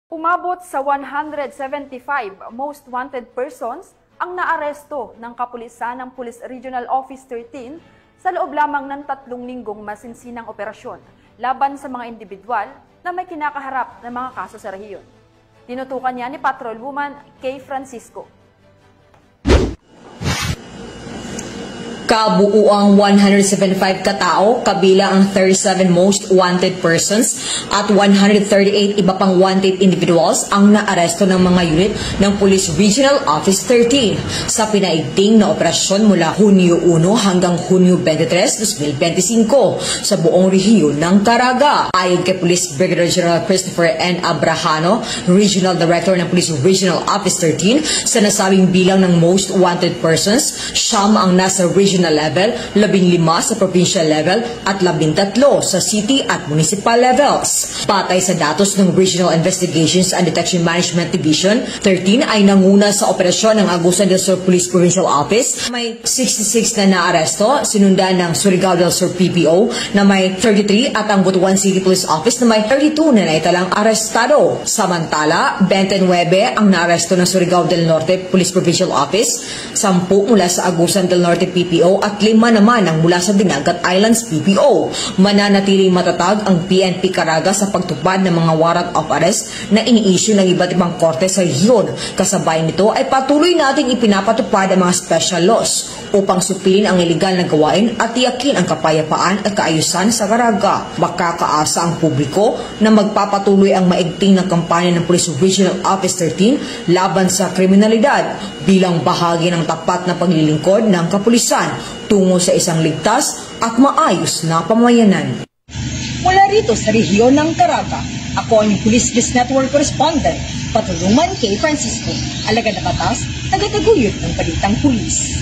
Umabot sa 175 most wanted persons ang naaresto ng kapulisan ng Police Regional Office 13 sa loob lamang ng 3 linggong masinsinang operasyon laban sa mga individual na may kinakaharap ng mga kaso sa rehiyon. Tinutukan niya ni Patrolwoman Kay Francisco. Kabuuang 175 katao, kabilang ang 37 most wanted persons at 138 iba pang wanted individuals ang naaresto ng mga unit ng Police Regional Office 13 sa pinaigting na operasyon mula Hunyo 1 hanggang Hunyo 23, 2025 sa buong rehiyon ng Caraga. Ayon kay Police Brigadier General Christopher N. Abrahano, Regional Director ng Police Regional Office 13, sa nasabing bilang ng most wanted persons, 9 ang nasa regional level, 15 sa provincial level at 13 sa city at municipal levels. Patay sa datos ng Regional Investigations and Detection Management Division, 13 ay nanguna sa operasyon ng Agusan del Sur Police Provincial Office. May 66 na naaresto, sinundan ng Surigao del Sur PPO na may 33 at ang Butuan City Police Office na may 32 na naitalang arestado. Samantala, 29 ang naaresto ng Surigao del Norte Police Provincial Office, 10 mula sa Agusan del Norte PPO at 5 naman ang mula sa Dinagat Islands PPO. Mananatiling matatag ang PNP Caraga sa pagtupad ng mga warrant of arrest na ini-issue ng iba't ibang korte sa rehiyon. Kasabay nito ay patuloy nating ipinapatupad ang mga special laws upang supilin ang ilegal na gawain at tiyakin ang kapayapaan at kaayusan sa Caraga. Makakaasa ang publiko na magpapatuloy ang maigting na kampanya ng Police Regional Office 13 laban sa kriminalidad bilang bahagi ng tapat na paglilingkod ng kapulisan tungo sa isang ligtas at maayos na pamayanan. Mula rito sa rehiyon ng Caraga, ako ang Police News Network Correspondent, Patrolwoman Kay Francisco, alagad na batas, tagataguyod ng balitang pulis.